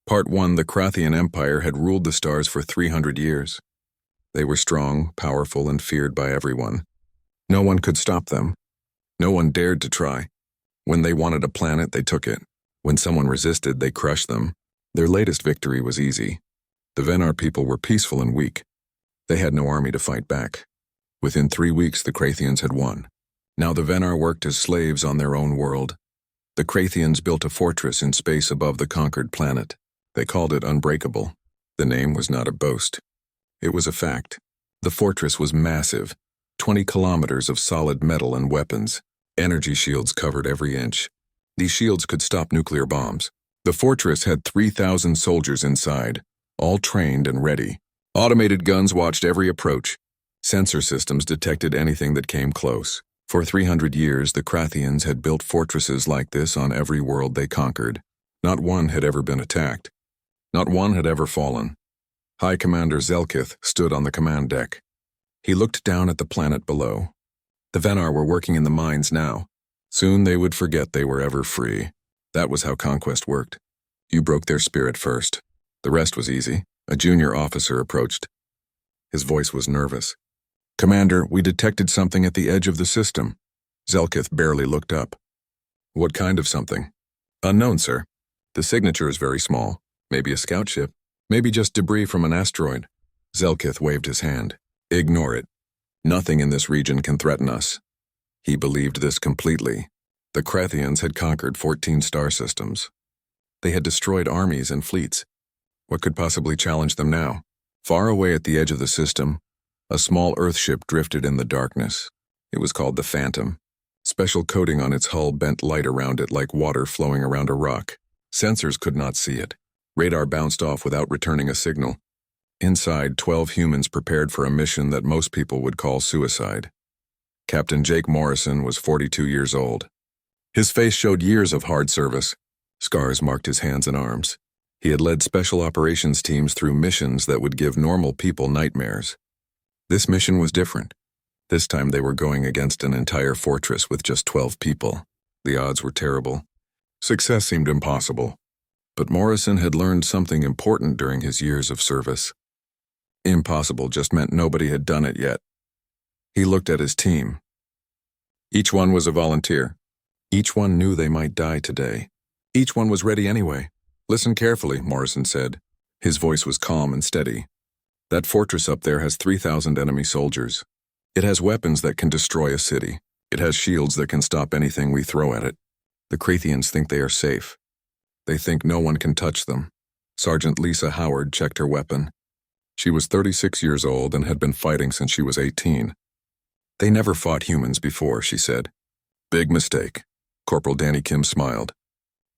Part 1. The Krathian Empire had ruled the stars for 300 years. They were strong, powerful, and feared by everyone. No one could stop them. No one dared to try. When they wanted a planet, they took it. When someone resisted, they crushed them. Their latest victory was easy. The Venar people were peaceful and weak. They had no army to fight back. Within 3 weeks, the Krathians had won. Now the Venar worked as slaves on their own world. The Krathians built a fortress in space above the conquered planet. They called it Unbreakable. The name was not a boast. It was a fact. The fortress was massive, 20 kilometers of solid metal and weapons. Energy shields covered every inch. These shields could stop nuclear bombs. The fortress had 3,000 soldiers inside, all trained and ready. Automated guns watched every approach. Sensor systems detected anything that came close. For 300 years, the Krathians had built fortresses like this on every world they conquered. Not one had ever been attacked. Not one had ever fallen. High Commander Zelkith stood on the command deck. He looked down at the planet below. The Venar were working in the mines now. Soon they would forget they were ever free. That was how conquest worked. You broke their spirit first. The rest was easy. A junior officer approached. His voice was nervous. "Commander, we detected something at the edge of the system." Zelkith barely looked up. "What kind of something?" "Unknown, sir. The signature is very small. Maybe a scout ship. Maybe just debris from an asteroid." Zelkith waved his hand. "Ignore it. Nothing in this region can threaten us." He believed this completely. The Krathians had conquered 14 star systems. They had destroyed armies and fleets. What could possibly challenge them now? Far away at the edge of the system, a small Earthship drifted in the darkness. It was called the Phantom. Special coating on its hull bent light around it like water flowing around a rock. Sensors could not see it. Radar bounced off without returning a signal. Inside, 12 humans prepared for a mission that most people would call suicide. Captain Jake Morrison was 42 years old. His face showed years of hard service. Scars marked his hands and arms. He had led special operations teams through missions that would give normal people nightmares. This mission was different. This time they were going against an entire fortress with just 12 people. The odds were terrible. Success seemed impossible. But Morrison had learned something important during his years of service. Impossible just meant nobody had done it yet. He looked at his team. Each one was a volunteer. Each one knew they might die today. Each one was ready anyway. "Listen carefully," Morrison said. His voice was calm and steady. "That fortress up there has 3,000 enemy soldiers. It has weapons that can destroy a city. It has shields that can stop anything we throw at it. The Krathians think they are safe. They think no one can touch them." Sergeant Lisa Howard checked her weapon. She was 36 years old and had been fighting since she was 18. "They never fought humans before," she said. "Big mistake." Corporal Danny Kim smiled.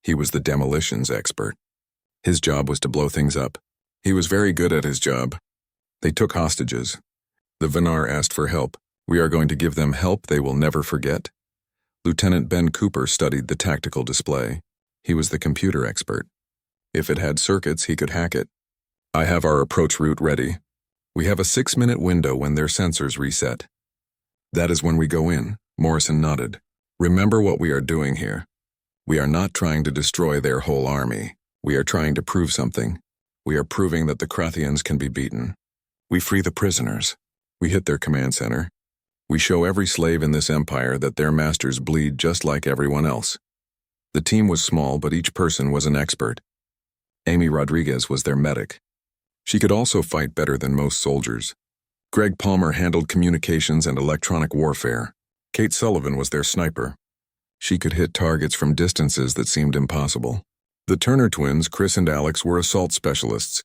He was the demolitions expert. His job was to blow things up. He was very good at his job. They took hostages. The Venar asked for help. We are going to give them help they will never forget. Lieutenant Ben Cooper studied the tactical display. He was the computer expert. If it had circuits, he could hack it. "I have our approach route ready. We have a 6-minute window when their sensors reset." "That is when we go in," Morrison nodded. "Remember what we are doing here. We are not trying to destroy their whole army. We are trying to prove something. We are proving that the Krathians can be beaten. We free the prisoners. We hit their command center. We show every slave in this empire that their masters bleed just like everyone else." The team was small, but each person was an expert. Amy Rodriguez was their medic. She could also fight better than most soldiers. Greg Palmer handled communications and electronic warfare. Kate Sullivan was their sniper. She could hit targets from distances that seemed impossible. The Turner twins, Chris and Alex, were assault specialists.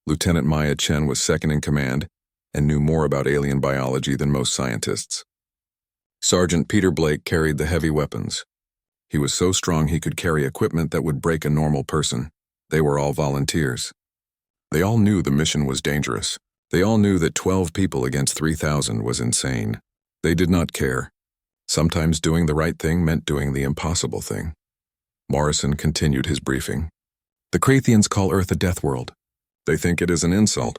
Lieutenant Maya Chen was second in command and knew more about alien biology than most scientists. Sergeant Peter Blake carried the heavy weapons. He was so strong he could carry equipment that would break a normal person. They were all volunteers. They all knew the mission was dangerous. They all knew that 12 people against 3,000 was insane. They did not care. Sometimes doing the right thing meant doing the impossible thing. Morrison continued his briefing. "The Krathians call Earth a death world. They think it is an insult.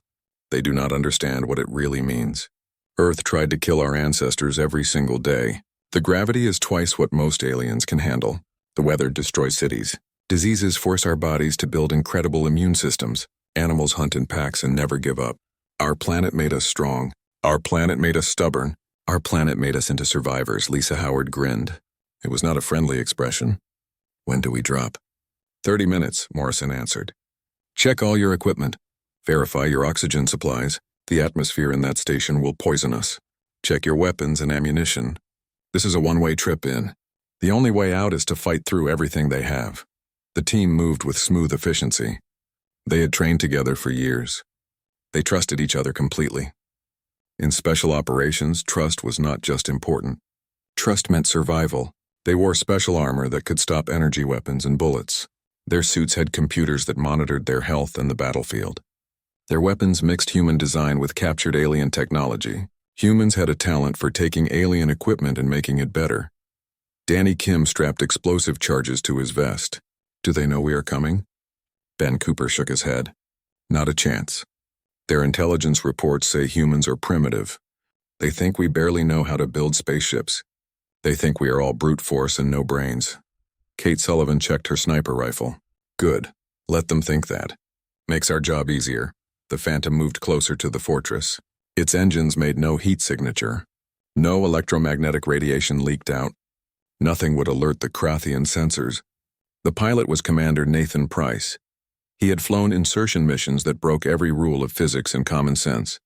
They do not understand what it really means. Earth tried to kill our ancestors every single day. The gravity is twice what most aliens can handle. The weather destroys cities. Diseases force our bodies to build incredible immune systems. Animals hunt in packs and never give up. Our planet made us strong. Our planet made us stubborn. Our planet made us into survivors, Lisa Howard grinned. It was not a friendly expression. When do we drop? 30 minutes, Morrison answered. Check all your equipment. Verify your oxygen supplies. The atmosphere in that station will poison us. Check your weapons and ammunition. This is a one-way trip in. The only way out is to fight through everything they have. The team moved with smooth efficiency. They had trained together for years. They trusted each other completely. In special operations, trust was not just important. Trust meant survival. They wore special armor that could stop energy weapons and bullets. Their suits had computers that monitored their health and the battlefield. Their weapons mixed human design with captured alien technology. Humans had a talent for taking alien equipment and making it better. Danny Kim strapped explosive charges to his vest. Do they know we are coming? Ben Cooper shook his head. Not a chance. Their intelligence reports say humans are primitive. They think we barely know how to build spaceships. They think we are all brute force and no brains. Kate Sullivan checked her sniper rifle. Good. Let them think that. Makes our job easier. The Phantom moved closer to the fortress. Its engines made no heat signature. No electromagnetic radiation leaked out. Nothing would alert the Krathian sensors. The pilot was Commander Nathan Price. He had flown insertion missions that broke every rule of physics and common sense.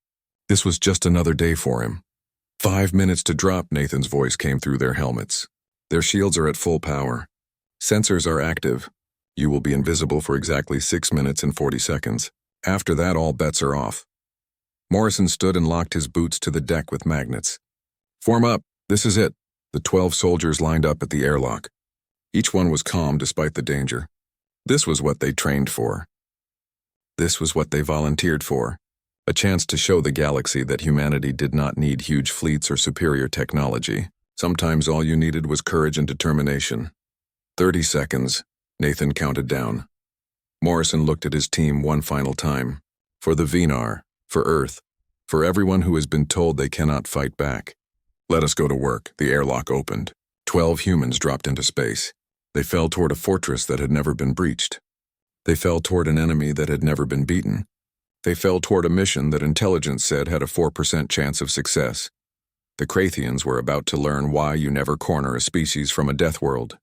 This was just another day for him. 5 minutes to drop, Nathan's voice came through their helmets. Their shields are at full power. Sensors are active. You will be invisible for exactly 6 minutes and 40 seconds. After that, all bets are off. Morrison stood and locked his boots to the deck with magnets. Form up. This is it. The 12 soldiers lined up at the airlock. Each one was calm despite the danger. This was what they trained for. This was what they volunteered for. A chance to show the galaxy that humanity did not need huge fleets or superior technology. Sometimes all you needed was courage and determination. 30 seconds. Nathan counted down. Morrison looked at his team one final time. For the Venar, for Earth, for everyone who has been told they cannot fight back. Let us go to work. The airlock opened. 12 humans dropped into space. They fell toward a fortress that had never been breached. They fell toward an enemy that had never been beaten. They fell toward a mission that intelligence said had a 4% chance of success. The Krathians were about to learn why you never corner a species from a death world.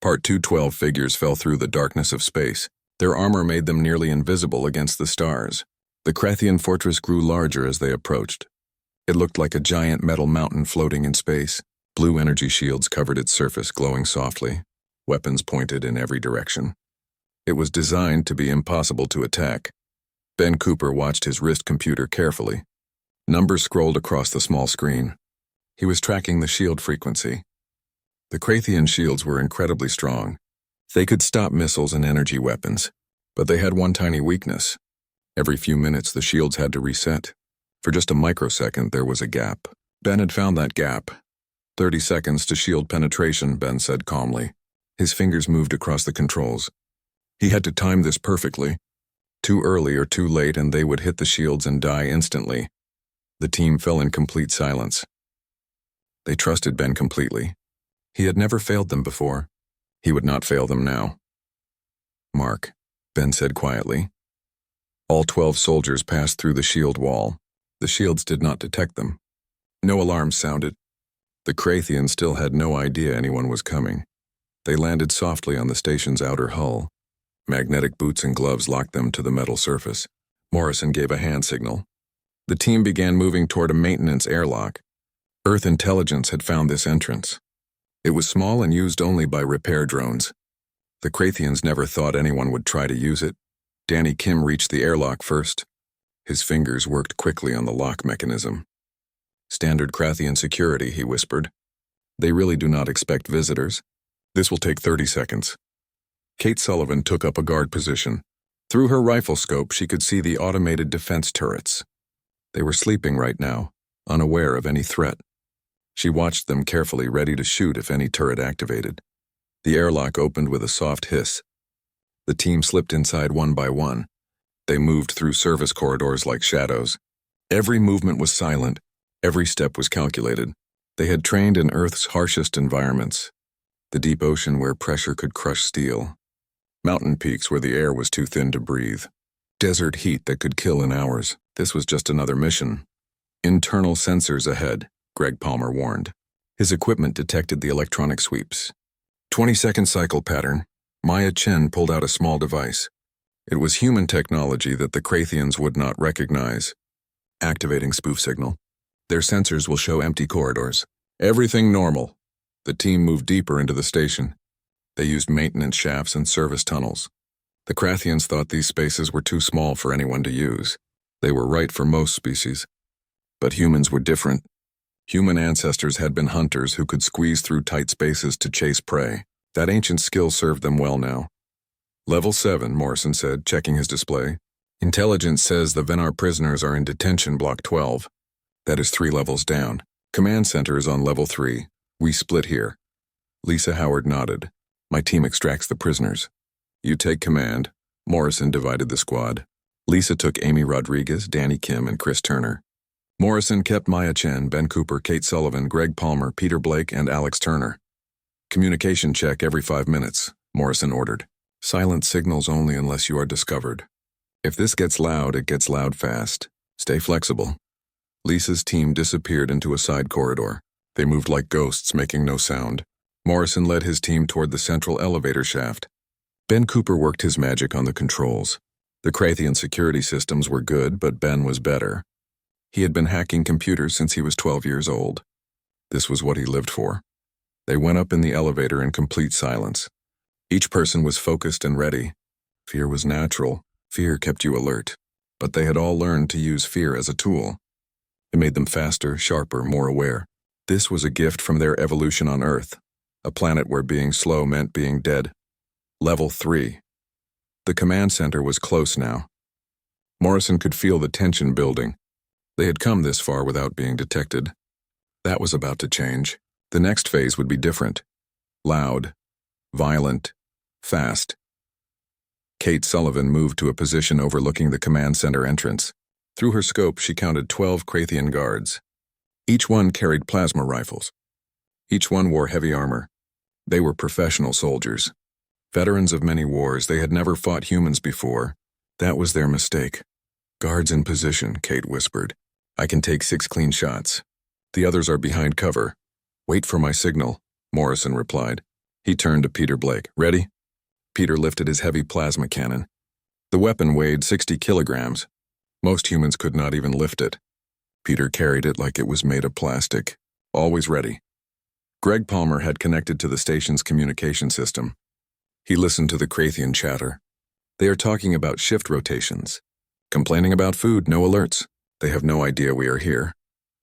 Part 212 figures fell through the darkness of space. Their armor made them nearly invisible against the stars. The Krathian fortress grew larger as they approached. It looked like a giant metal mountain floating in space. Blue energy shields covered its surface, glowing softly. Weapons pointed in every direction. It was designed to be impossible to attack. Ben Cooper watched his wrist computer carefully. Numbers scrolled across the small screen. He was tracking the shield frequency. The Krathian shields were incredibly strong. They could stop missiles and energy weapons, but they had one tiny weakness. Every few minutes, the shields had to reset. For just a microsecond, there was a gap. Ben had found that gap. 30 seconds to shield penetration, Ben said calmly. His fingers moved across the controls. He had to time this perfectly. Too early or too late and they would hit the shields and die instantly. The team fell in complete silence. They trusted Ben completely. He had never failed them before. He would not fail them now. Mark, Ben said quietly. All 12 soldiers passed through the shield wall. The shields did not detect them. No alarms sounded. The Krathians still had no idea anyone was coming. They landed softly on the station's outer hull. Magnetic boots and gloves locked them to the metal surface. Morrison gave a hand signal. The team began moving toward a maintenance airlock. Earth intelligence had found this entrance. It was small and used only by repair drones. The Krathians never thought anyone would try to use it. Danny Kim reached the airlock first. His fingers worked quickly on the lock mechanism. Standard Krathian security, he whispered. They really do not expect visitors. This will take 30 seconds. Kate Sullivan took up a guard position. Through her rifle scope, she could see the automated defense turrets. They were sleeping right now, unaware of any threat. She watched them carefully, ready to shoot if any turret activated. The airlock opened with a soft hiss. The team slipped inside one by one. They moved through service corridors like shadows. Every movement was silent. Every step was calculated. They had trained in Earth's harshest environments. The deep ocean where pressure could crush steel. Mountain peaks where the air was too thin to breathe. Desert heat that could kill in hours. This was just another mission. Internal sensors ahead, Greg Palmer warned. His equipment detected the electronic sweeps. 20-second cycle pattern. Maya Chen pulled out a small device. It was human technology that the Krathians would not recognize. Activating spoof signal. Their sensors will show empty corridors. Everything normal. The team moved deeper into the station. They used maintenance shafts and service tunnels. The Krathians thought these spaces were too small for anyone to use. They were right for most species. But humans were different. Human ancestors had been hunters who could squeeze through tight spaces to chase prey. That ancient skill served them well now. Level 7, Morrison said, checking his display. Intelligence says the Venar prisoners are in detention block 12. That is 3 levels down. Command center is on level 3. We split here. Lisa Howard nodded. My team extracts the prisoners. You take command. Morrison divided the squad. Lisa took Amy Rodriguez, Danny Kim, and Chris Turner. Morrison kept Maya Chen, Ben Cooper, Kate Sullivan, Greg Palmer, Peter Blake, and Alex Turner. Communication check every 5 minutes, Morrison ordered. Silent signals only unless you are discovered. If this gets loud, it gets loud fast. Stay flexible. Lisa's team disappeared into a side corridor. They moved like ghosts, making no sound. Morrison led his team toward the central elevator shaft. Ben Cooper worked his magic on the controls. The Krathian security systems were good, but Ben was better. He had been hacking computers since he was 12 years old. This was what he lived for. They went up in the elevator in complete silence. Each person was focused and ready. Fear was natural. Fear kept you alert. But they had all learned to use fear as a tool. It made them faster, sharper, more aware. This was a gift from their evolution on Earth, a planet where being slow meant being dead. Level 3. The command center was close now. Morrison could feel the tension building. They had come this far without being detected. That was about to change. The next phase would be different. Loud, violent, fast. Kate Sullivan moved to a position overlooking the command center entrance. Through her scope, she counted 12 Krathian guards. Each one carried plasma rifles. Each one wore heavy armor. They were professional soldiers. Veterans of many wars, they had never fought humans before. That was their mistake. Guards in position, Kate whispered. I can take 6 clean shots. The others are behind cover. Wait for my signal, Morrison replied. He turned to Peter Blake. Ready? Peter lifted his heavy plasma cannon. The weapon weighed 60 kilograms. Most humans could not even lift it. Peter carried it like it was made of plastic. Always ready. Greg Palmer had connected to the station's communication system. He listened to the Krathian chatter. They are talking about shift rotations. Complaining about food, no alerts. They have no idea we are here.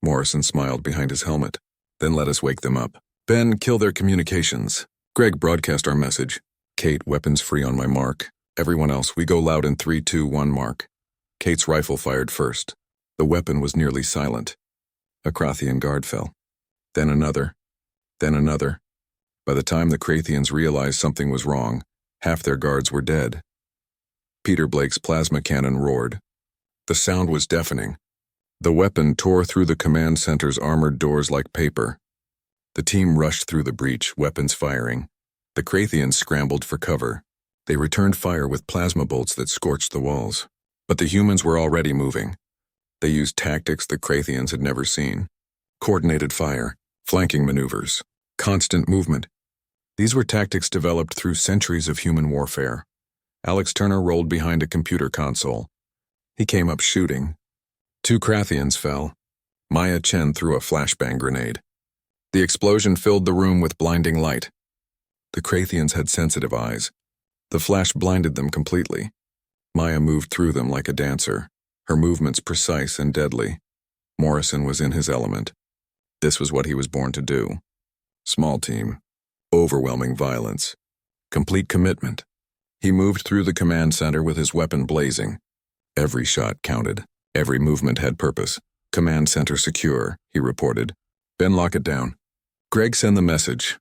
Morrison smiled behind his helmet. Then let us wake them up. Ben, kill their communications. Greg, broadcast our message. Kate, weapons free on my mark. Everyone else, we go loud in 3, 2, 1 mark. Kate's rifle fired first. The weapon was nearly silent. A Krathian guard fell. Then another. Then another. By the time the Krathians realized something was wrong, half their guards were dead. Peter Blake's plasma cannon roared. The sound was deafening. The weapon tore through the command center's armored doors like paper. The team rushed through the breach, weapons firing. The Krathians scrambled for cover. They returned fire with plasma bolts that scorched the walls. But the humans were already moving. They used tactics the Krathians had never seen. Coordinated fire, flanking maneuvers, constant movement. These were tactics developed through centuries of human warfare. Alex Turner rolled behind a computer console. He came up shooting. 2 Krathians fell. Maya Chen threw a flashbang grenade. The explosion filled the room with blinding light. The Krathians had sensitive eyes. The flash blinded them completely. Maya moved through them like a dancer, her movements precise and deadly. Morrison was in his element. This was what he was born to do. Small team. Overwhelming violence. Complete commitment. He moved through the command center with his weapon blazing. Every shot counted. Every movement had purpose. Command center secure, he reported. Ben, lock it down. Greg, send the message.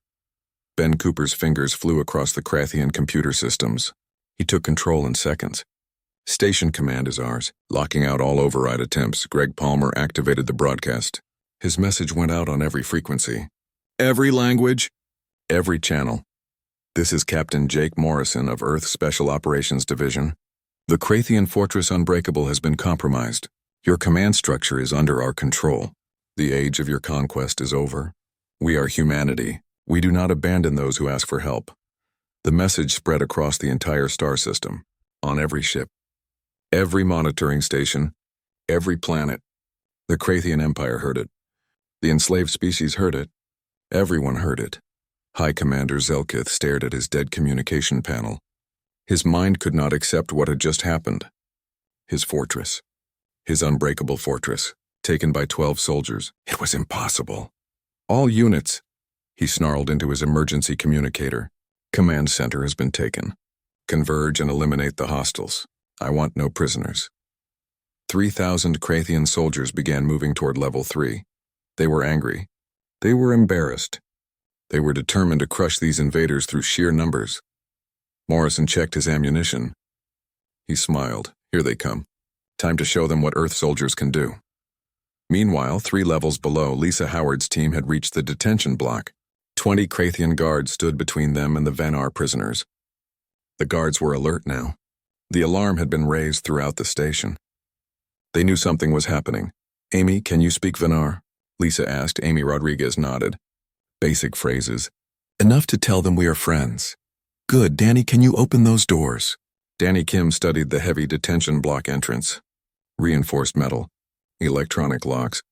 Ben Cooper's fingers flew across the Krathian computer systems. He took control in seconds. Station command is ours. Locking out all override attempts, Greg Palmer activated the broadcast. His message went out on every frequency. Every language, every channel. This is Captain Jake Morrison of Earth Special Operations Division. The Krathian Fortress Unbreakable has been compromised. Your command structure is under our control. The age of your conquest is over. We are humanity. We do not abandon those who ask for help. The message spread across the entire star system, on every ship, every monitoring station, every planet. The Krathian Empire heard it. The enslaved species heard it. Everyone heard it. High Commander Zelkith stared at his dead communication panel. His mind could not accept what had just happened. His fortress, his unbreakable fortress, taken by 12 soldiers. It was impossible. All units, he snarled into his emergency communicator. Command center has been taken. Converge and eliminate the hostiles. I want no prisoners. 3,000 Krathian soldiers began moving toward level 3. They were angry. They were embarrassed. They were determined to crush these invaders through sheer numbers. Morrison checked his ammunition. He smiled. Here they come. Time to show them what Earth soldiers can do. Meanwhile, 3 levels below, Lisa Howard's team had reached the detention block. 20 Krathian guards stood between them and the Venar prisoners. The guards were alert now. The alarm had been raised throughout the station. They knew something was happening. Amy, can you speak Venar? Lisa asked. Amy Rodriguez nodded. Basic phrases. Enough to tell them we are friends. Good, Danny, can you open those doors? Danny Kim studied the heavy detention block entrance. Reinforced metal. Electronic locks.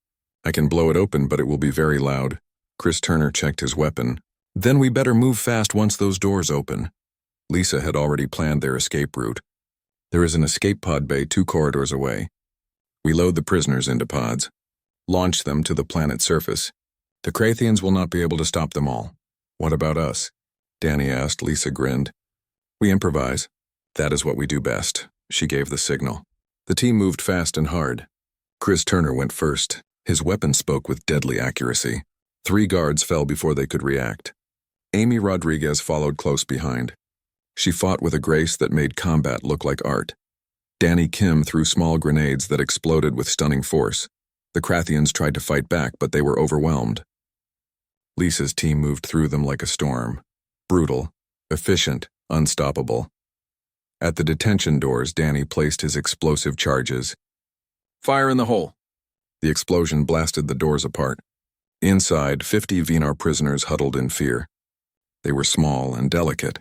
I can blow it open, but it will be very loud. Chris Turner checked his weapon. Then we better move fast once those doors open. Lisa had already planned their escape route. There is an escape pod bay 2 corridors away. We load the prisoners into pods. Launch them to the planet's surface. The Krathians will not be able to stop them all. What about us? Danny asked. Lisa grinned. We improvise. That is what we do best. She gave the signal. The team moved fast and hard. Chris Turner went first. His weapon spoke with deadly accuracy. 3 guards fell before they could react. Amy Rodriguez followed close behind. She fought with a grace that made combat look like art. Danny Kim threw small grenades that exploded with stunning force. The Krathians tried to fight back, but they were overwhelmed. Lisa's team moved through them like a storm. Brutal, efficient, unstoppable. At the detention doors, Danny placed his explosive charges. Fire in the hole! The explosion blasted the doors apart. Inside, 50 Venar prisoners huddled in fear. They were small and delicate.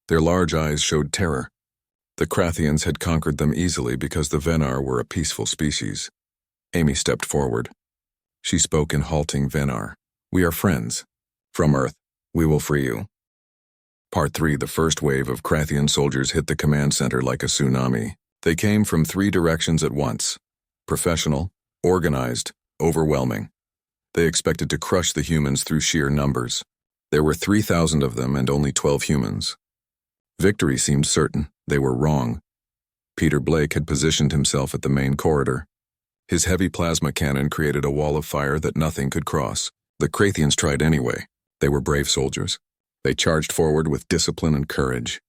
Their large eyes showed terror. The Krathians had conquered them easily because the Venar were a peaceful species. Amy stepped forward. She spoke in halting Venar. We are friends. From Earth, we will free you. Part 3. The first wave of Krathian soldiers hit the command center like a tsunami. They came from 3 directions at once. Professional, organized, overwhelming. They expected to crush the humans through sheer numbers. There were 3,000 of them and only 12 humans. Victory seemed certain. They were wrong. Peter Blake had positioned himself at the main corridor. His heavy plasma cannon created a wall of fire that nothing could cross. The Krathians tried anyway. They were brave soldiers. They charged forward with discipline and courage.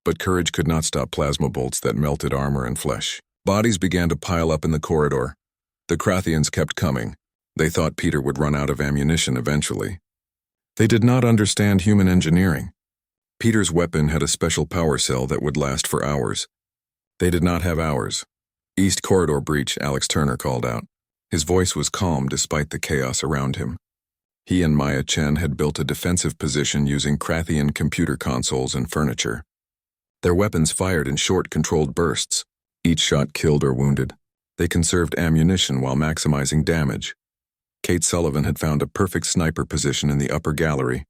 But courage could not stop plasma bolts that melted armor and flesh. Bodies began to pile up in the corridor. The Krathians kept coming. They thought Peter would run out of ammunition eventually. They did not understand human engineering. Peter's weapon had a special power cell that would last for hours. They did not have hours. East Corridor breach, Alex Turner called out. His voice was calm despite the chaos around him. He and Maya Chen had built a defensive position using Krathian computer consoles and furniture. Their weapons fired in short, controlled bursts. Each shot killed or wounded. They conserved ammunition while maximizing damage. Kate Sullivan had found a perfect sniper position in the upper gallery.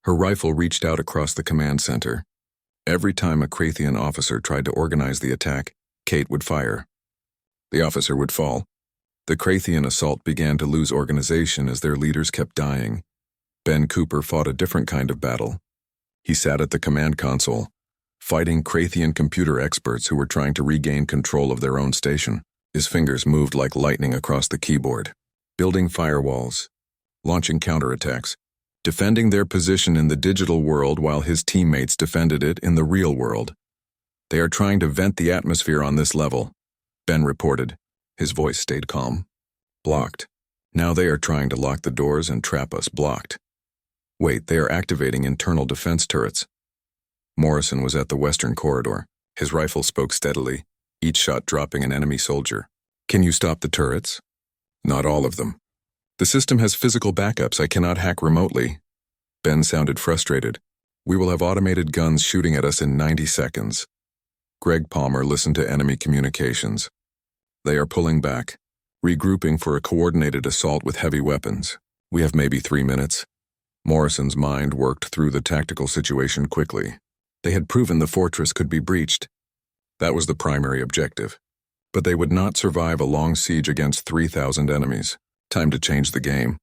Her rifle reached out across the command center. Every time a Krathian officer tried to organize the attack, Kate would fire. The officer would fall. The Krathian assault began to lose organization as their leaders kept dying. Ben Cooper fought a different kind of battle. He sat at the command console, fighting Krathian computer experts who were trying to regain control of their own station. His fingers moved like lightning across the keyboard, building firewalls, launching counterattacks, defending their position in the digital world while his teammates defended it in the real world. They are trying to vent the atmosphere on this level, Ben reported. His voice stayed calm. Blocked. Now they are trying to lock the doors and trap us. Blocked. Wait, they are activating internal defense turrets. Morrison was at the western corridor. His rifle spoke steadily, each shot dropping an enemy soldier. Can you stop the turrets? Not all of them. The system has physical backups I cannot hack remotely. Ben sounded frustrated. We will have automated guns shooting at us in 90 seconds. Greg Palmer listened to enemy communications. They are pulling back, regrouping for a coordinated assault with heavy weapons. We have maybe 3 minutes. Morrison's mind worked through the tactical situation quickly. They had proven the fortress could be breached. That was the primary objective. But they would not survive a long siege against 3,000 enemies. Time to change the game.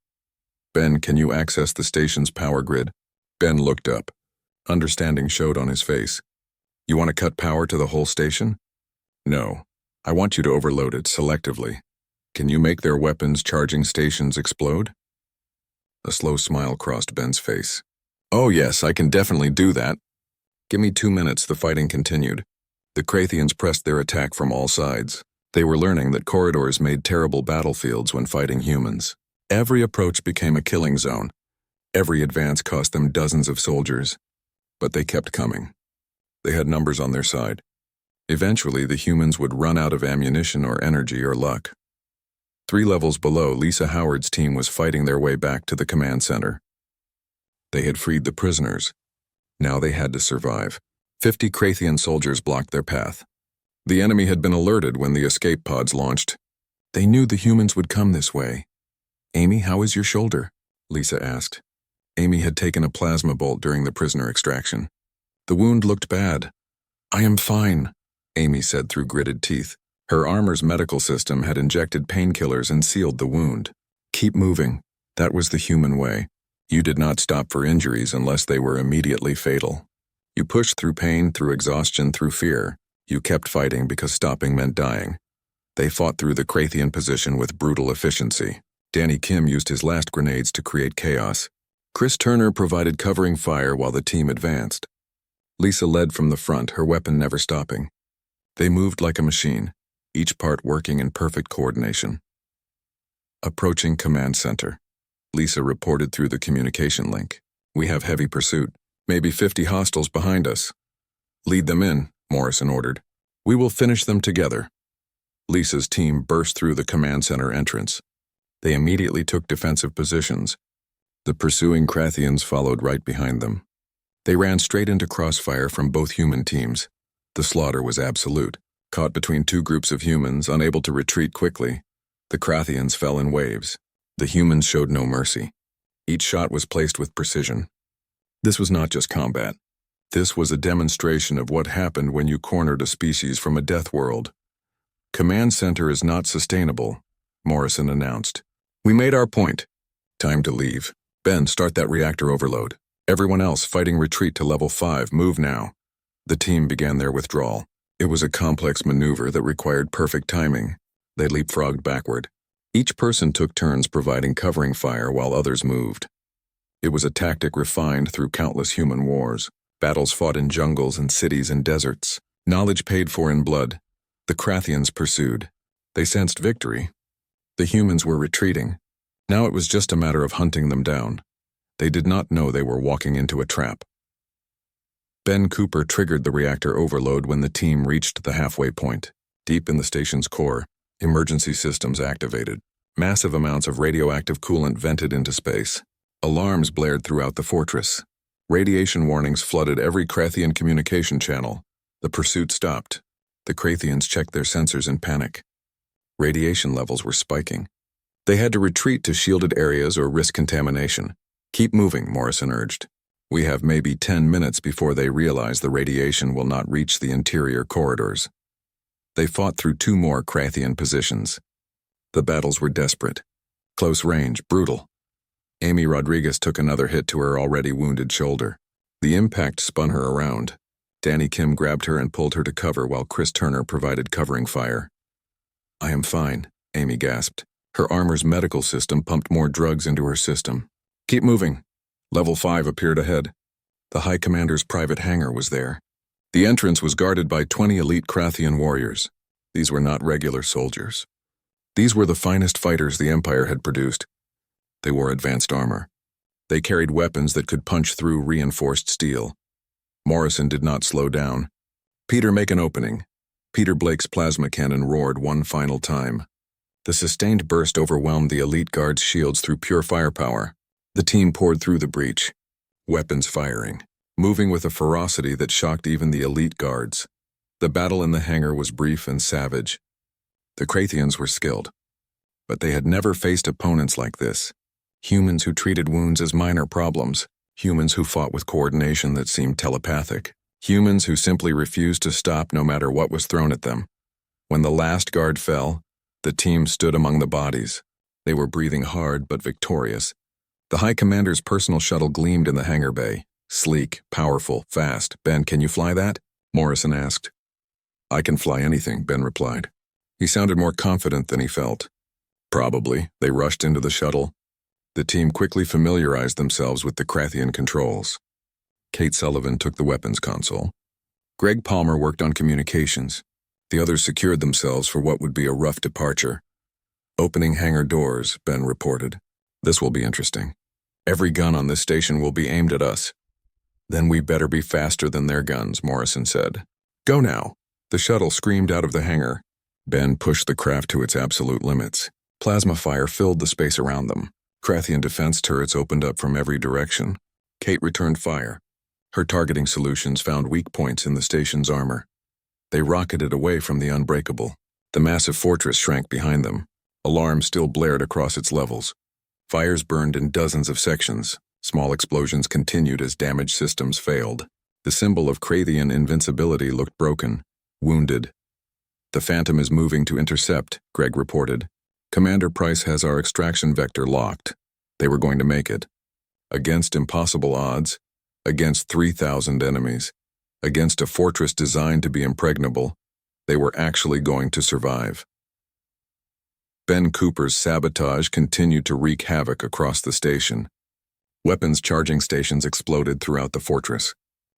Ben, can you access the station's power grid? Ben looked up. Understanding showed on his face. You want to cut power to the whole station? No. I want you to overload it selectively. Can you make their weapons charging stations explode? A slow smile crossed Ben's face. Oh yes, I can definitely do that. Give me 2 minutes, the fighting continued. The Krathians pressed their attack from all sides. They were learning that corridors made terrible battlefields when fighting humans. Every approach became a killing zone. Every advance cost them dozens of soldiers. But they kept coming. They had numbers on their side. Eventually, the humans would run out of ammunition or energy or luck. 3 levels below, Lisa Howard's team was fighting their way back to the command center. They had freed the prisoners. Now they had to survive. 50 Krathian soldiers blocked their path. The enemy had been alerted when the escape pods launched. They knew the humans would come this way. Amy, how is your shoulder? Lisa asked. Amy had taken a plasma bolt during the prisoner extraction. The wound looked bad. I am fine, Amy said through gritted teeth. Her armor's medical system had injected painkillers and sealed the wound. Keep moving. That was the human way. You did not stop for injuries unless they were immediately fatal. You pushed through pain, through exhaustion, through fear. You kept fighting because stopping meant dying. They fought through the Krathian position with brutal efficiency. Danny Kim used his last grenades to create chaos. Chris Turner provided covering fire while the team advanced. Lisa led from the front, her weapon never stopping. They moved like a machine, each part working in perfect coordination. Approaching command center. Lisa reported through the communication link. We have heavy pursuit, maybe 50 hostiles behind us. Lead them in, Morrison ordered. We will finish them together. Lisa's team burst through the command center entrance. They immediately took defensive positions. The pursuing Krathians followed right behind them. They ran straight into crossfire from both human teams. The slaughter was absolute. Caught between 2 groups of humans, unable to retreat quickly, the Krathians fell in waves. The humans showed no mercy. Each shot was placed with precision. This was not just combat. This was a demonstration of what happened when you cornered a species from a death world. Command center is not sustainable, Morrison announced. We made our point. Time to leave. Ben, start that reactor overload. Everyone else fighting retreat to level 5, move now. The team began their withdrawal. It was a complex maneuver that required perfect timing. They leapfrogged backward. Each person took turns providing covering fire while others moved. It was a tactic refined through countless human wars, battles fought in jungles and cities and deserts, knowledge paid for in blood. The Krathians pursued. They sensed victory. The humans were retreating. Now it was just a matter of hunting them down. They did not know they were walking into a trap. Ben Cooper triggered the reactor overload when the team reached the halfway point. Deep in the station's core, emergency systems activated. Massive amounts of radioactive coolant vented into space. Alarms blared throughout the fortress. Radiation warnings flooded every Krathian communication channel. The pursuit stopped. The Krathians checked their sensors in panic. Radiation levels were spiking. They had to retreat to shielded areas or risk contamination. Keep moving, Morrison urged. We have maybe 10 minutes before they realize the radiation will not reach the interior corridors. They fought through 2 more Krathian positions. The battles were desperate. Close range, brutal. Amy Rodriguez took another hit to her already wounded shoulder. The impact spun her around. Danny Kim grabbed her and pulled her to cover while Chris Turner provided covering fire. I am fine, Amy gasped. Her armor's medical system pumped more drugs into her system. Keep moving. Level 5 appeared ahead. The High Commander's private hangar was there. The entrance was guarded by 20 elite Krathian warriors. These were not regular soldiers. These were the finest fighters the Empire had produced. They wore advanced armor. They carried weapons that could punch through reinforced steel. Morrison did not slow down. "Peter, make an opening." Peter Blake's plasma cannon roared one final time. The sustained burst overwhelmed the elite guard's shields through pure firepower. The team poured through the breach, weapons firing, moving with a ferocity that shocked even the elite guards. The battle in the hangar was brief and savage. The Krathians were skilled, but they had never faced opponents like this. Humans who treated wounds as minor problems. Humans who fought with coordination that seemed telepathic. Humans who simply refused to stop no matter what was thrown at them. When the last guard fell, the team stood among the bodies. They were breathing hard but victorious. The High Commander's personal shuttle gleamed in the hangar bay. Sleek, powerful, fast. "Ben, can you fly that?" Morrison asked. "I can fly anything," Ben replied. He sounded more confident than he felt. "Probably." They rushed into the shuttle. The team quickly familiarized themselves with the Krathian controls. Kate Sullivan took the weapons console. Greg Palmer worked on communications. The others secured themselves for what would be a rough departure. "Opening hangar doors," Ben reported. "This will be interesting. Every gun on this station will be aimed at us." "Then we better be faster than their guns," Morrison said. "Go now." The shuttle screamed out of the hangar. Ben pushed the craft to its absolute limits. Plasma fire filled the space around them. Krathian defense turrets opened up from every direction. Kate returned fire. Her targeting solutions found weak points in the station's armor. They rocketed away from the unbreakable. The massive fortress shrank behind them. Alarms still blared across its levels. Fires burned in dozens of sections. Small explosions continued as damaged systems failed. The symbol of Krathian invincibility looked broken, wounded. "The Phantom is moving to intercept," Greg reported. "Commander Price has our extraction vector locked." They were going to make it. Against impossible odds, against 3,000 enemies, against a fortress designed to be impregnable, they were actually going to survive. Ben Cooper's sabotage continued to wreak havoc across the station. Weapons charging stations exploded throughout the fortress.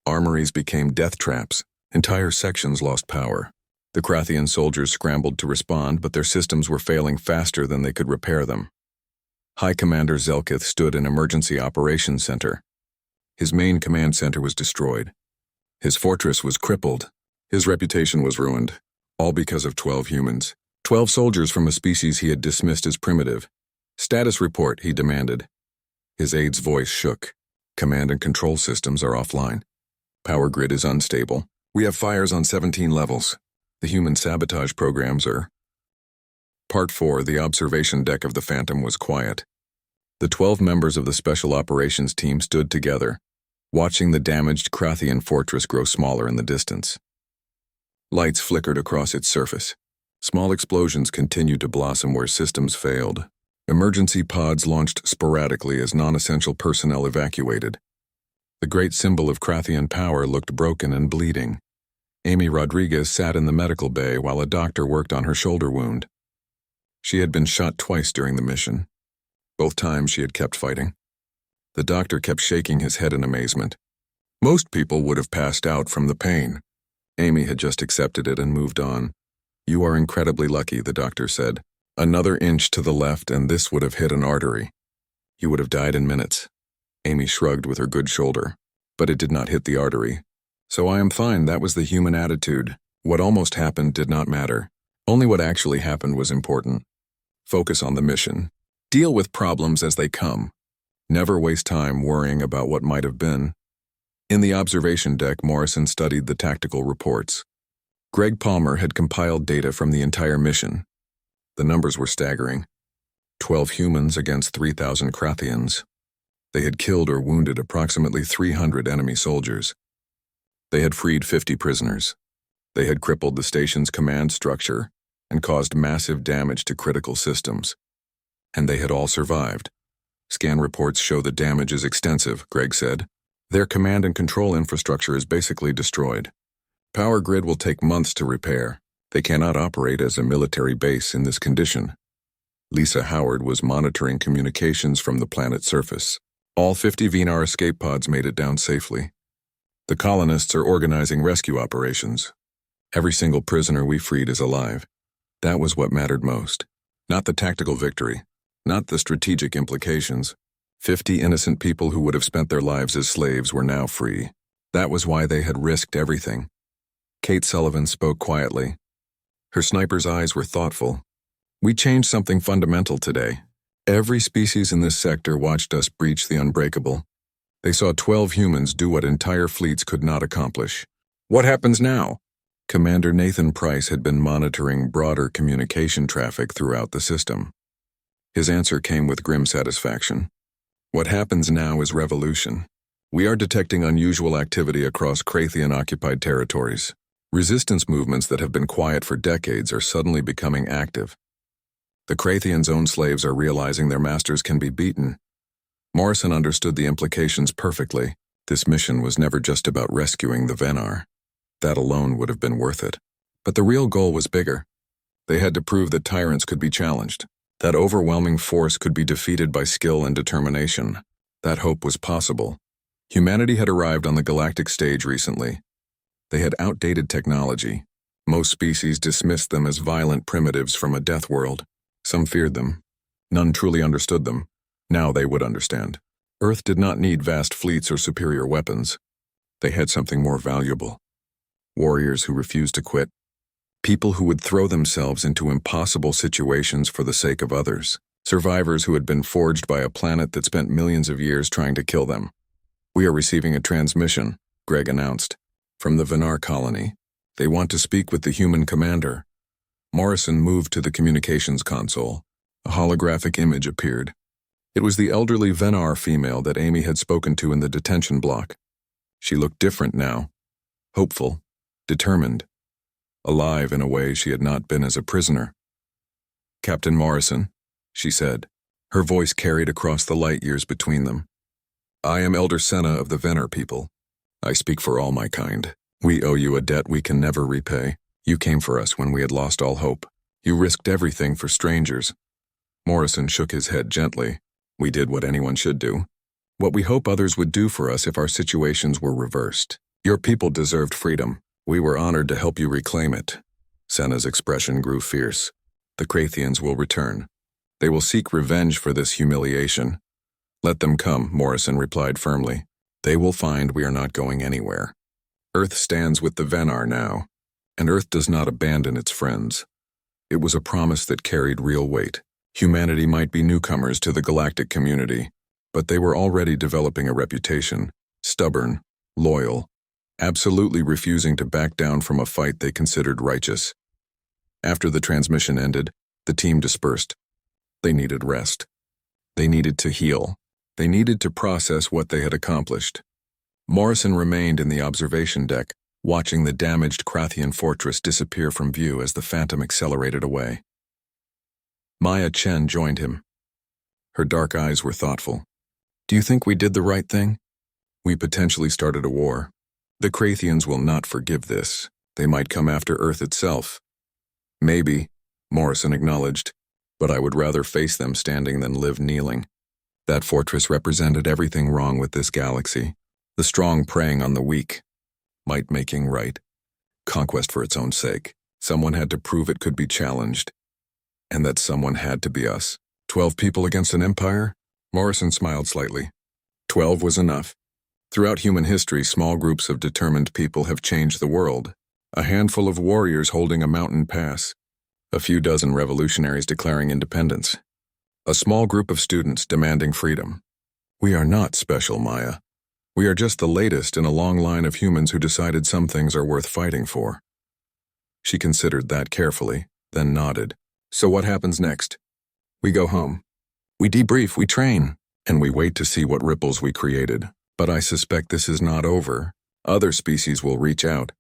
Armories became death traps. Entire sections lost power. The Krathian soldiers scrambled to respond, but their systems were failing faster than they could repair them. High Commander Zelkith stood in Emergency Operations Center. His main command center was destroyed. His fortress was crippled. His reputation was ruined, all because of 12 humans. 12 soldiers from a species he had dismissed as primitive. "Status report," he demanded. His aide's voice shook. "Command and control systems are offline. Power grid is unstable. We have fires on 17 levels. The human sabotage programs are..." Part 4, the observation deck of the Phantom was quiet. The 12 members of the Special Operations team stood together, watching the damaged Krathian fortress grow smaller in the distance. Lights flickered across its surface. Small explosions continued to blossom where systems failed. Emergency pods launched sporadically as non-essential personnel evacuated. The great symbol of Krathian power looked broken and bleeding. Amy Rodriguez sat in the medical bay while a doctor worked on her shoulder wound. She had been shot twice during the mission. Both times she had kept fighting. The doctor kept shaking his head in amazement. "Most people would have passed out from the pain." Amy had just accepted it and moved on. "You are incredibly lucky," the doctor said. "Another inch to the left and this would have hit an artery. You would have died in minutes." Amy shrugged with her good shoulder. "But it did not hit the artery. So I am fine." That was the human attitude. What almost happened did not matter. Only what actually happened was important. Focus on the mission. Deal with problems as they come. Never waste time worrying about what might have been. In the observation deck, Morrison studied the tactical reports. Greg Palmer had compiled data from the entire mission. The numbers were staggering. 12 humans against 3,000 Krathians. They had killed or wounded approximately 300 enemy soldiers. They had freed 50 prisoners. They had crippled the station's command structure and caused massive damage to critical systems. And they had all survived. "Scan reports show the damage is extensive," Greg said. "Their command and control infrastructure is basically destroyed. Power grid will take months to repair. They cannot operate as a military base in this condition." Lisa Howard was monitoring communications from the planet's surface. All 50 Venar escape pods made it down safely. "The colonists are organizing rescue operations. Every single prisoner we freed is alive." That was what mattered most. Not the tactical victory, not the strategic implications. 50 innocent people who would have spent their lives as slaves were now free. That was why they had risked everything. Kate Sullivan spoke quietly. Her sniper's eyes were thoughtful. We changed something fundamental today. Every species in this sector watched us breach the unbreakable. They saw 12 humans do what entire fleets could not accomplish. What happens now? Commander Nathan Price had been monitoring broader communication traffic throughout the system. His answer came with grim satisfaction. What happens now is revolution. We are detecting unusual activity across Krathian-occupied territories. Resistance movements that have been quiet for decades are suddenly becoming active. The Krathians' own slaves are realizing their masters can be beaten. Morrison understood the implications perfectly. This mission was never just about rescuing the Venar. That alone would have been worth it. But the real goal was bigger. They had to prove that tyrants could be challenged, that overwhelming force could be defeated by skill and determination. That hope was possible. Humanity had arrived on the galactic stage recently. They had outdated technology. Most species dismissed them as violent primitives from a death world. Some feared them. None truly understood them. Now they would understand. Earth did not need vast fleets or superior weapons. They had something more valuable. Warriors who refused to quit. People who would throw themselves into impossible situations for the sake of others. Survivors who had been forged by a planet that spent millions of years trying to kill them. We are receiving a transmission, Greg announced, from the Venar colony. They want to speak with the human commander. Morrison moved to the communications console. A holographic image appeared. It was the elderly Venar female that Amy had spoken to in the detention block. She looked different now. Hopeful, determined, alive in a way she had not been as a prisoner. Captain Morrison, she said. Her voice carried across the light years between them. I am Elder Senna of the Venar people. I speak for all my kind. We owe you a debt we can never repay. You came for us when we had lost all hope. You risked everything for strangers. Morrison shook his head gently. We did what anyone should do. What we hope others would do for us if our situations were reversed. Your people deserved freedom. We were honored to help you reclaim it. Senna's expression grew fierce. The Krathians will return. They will seek revenge for this humiliation. Let them come, Morrison replied firmly. They will find we are not going anywhere. Earth stands with the Venar now, and Earth does not abandon its friends. It was a promise that carried real weight. Humanity might be newcomers to the galactic community, but they were already developing a reputation, stubborn, loyal, absolutely refusing to back down from a fight they considered righteous. After the transmission ended, the team dispersed. They needed rest. They needed to heal. They needed to process what they had accomplished. Morrison remained in the observation deck, watching the damaged Krathian fortress disappear from view as the Phantom accelerated away. Maya Chen joined him. Her dark eyes were thoughtful. Do you think we did the right thing? We potentially started a war. The Krathians will not forgive this. They might come after Earth itself. Maybe, Morrison acknowledged, but I would rather face them standing than live kneeling. That fortress represented everything wrong with this galaxy. The strong preying on the weak. Might making right. Conquest for its own sake. Someone had to prove it could be challenged. And that someone had to be us. 12 people against an empire? Morrison smiled slightly. 12 was enough. Throughout human history, small groups of determined people have changed the world. A handful of warriors holding a mountain pass. A few dozen revolutionaries declaring independence. A small group of students demanding freedom. We are not special, Maya. We are just the latest in a long line of humans who decided some things are worth fighting for. She considered that carefully, then nodded. So what happens next? We go home. We debrief, we train, and we wait to see what ripples we created. But I suspect this is not over. Other species will reach out.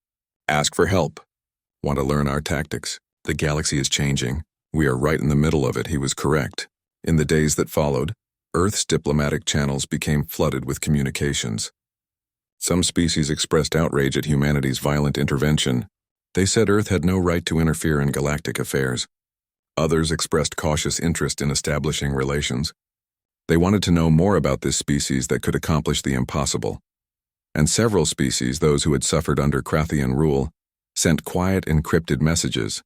Ask for help. Want to learn our tactics. The galaxy is changing. We are right in the middle of it, he was correct. In the days that followed, Earth's diplomatic channels became flooded with communications. Some species expressed outrage at humanity's violent intervention. They said Earth had no right to interfere in galactic affairs. Others expressed cautious interest in establishing relations. They wanted to know more about this species that could accomplish the impossible. And several species, those who had suffered under Krathian rule, sent quiet, encrypted messages.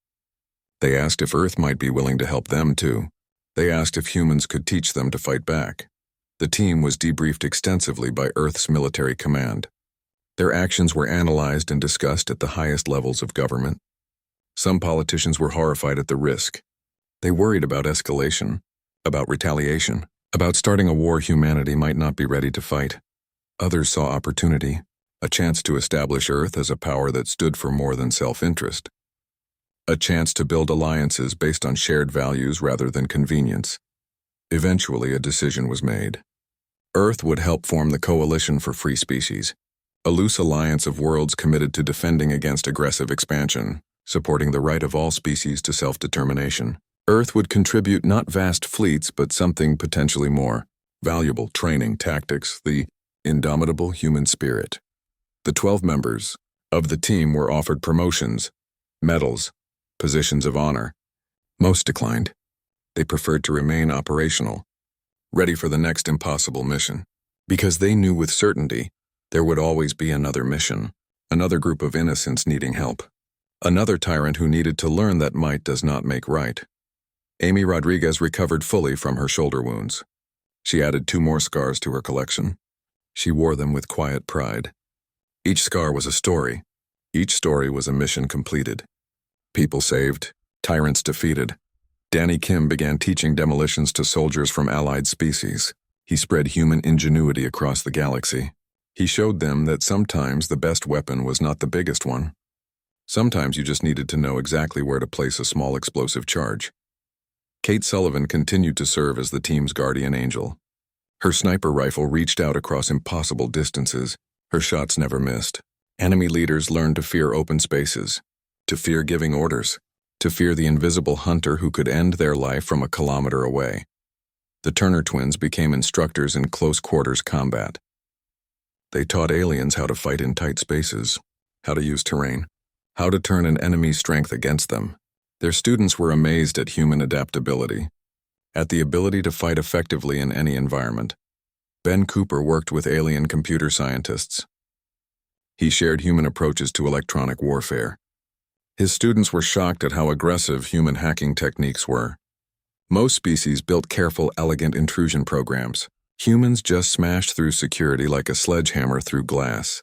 They asked if Earth might be willing to help them too. They asked if humans could teach them to fight back. The team was debriefed extensively by Earth's military command. Their actions were analyzed and discussed at the highest levels of government. Some politicians were horrified at the risk. They worried about escalation, about retaliation, about starting a war humanity might not be ready to fight. Others saw opportunity, a chance to establish Earth as a power that stood for more than self-interest. A chance to build alliances based on shared values rather than convenience. Eventually, a decision was made. Earth would help form the Coalition for Free Species, a loose alliance of worlds committed to defending against aggressive expansion, supporting the right of all species to self-determination. Earth would contribute not vast fleets but something potentially more valuable: training, tactics, the indomitable human spirit. The 12 members of the team were offered promotions, medals, positions of honor. Most declined. They preferred to remain operational, ready for the next impossible mission, because they knew with certainty there would always be another mission, another group of innocents needing help, another tyrant who needed to learn that might does not make right. Amy Rodriguez recovered fully from her shoulder wounds. She added 2 more scars to her collection. She wore them with quiet pride. Each scar was a story. Each story was a mission completed. People saved, tyrants defeated. Danny Kim began teaching demolitions to soldiers from allied species. He spread human ingenuity across the galaxy. He showed them that sometimes the best weapon was not the biggest one. Sometimes you just needed to know exactly where to place a small explosive charge. Kate Sullivan continued to serve as the team's guardian angel. Her sniper rifle reached out across impossible distances. Her shots never missed. Enemy leaders learned to fear open spaces, to fear giving orders, to fear the invisible hunter who could end their life from a kilometer away. The Turner twins became instructors in close-quarters combat. They taught aliens how to fight in tight spaces, how to use terrain, how to turn an enemy's strength against them. Their students were amazed at human adaptability, at the ability to fight effectively in any environment. Ben Cooper worked with alien computer scientists. He shared human approaches to electronic warfare. His students were shocked at how aggressive human hacking techniques were. Most species built careful, elegant intrusion programs. Humans just smashed through security like a sledgehammer through glass.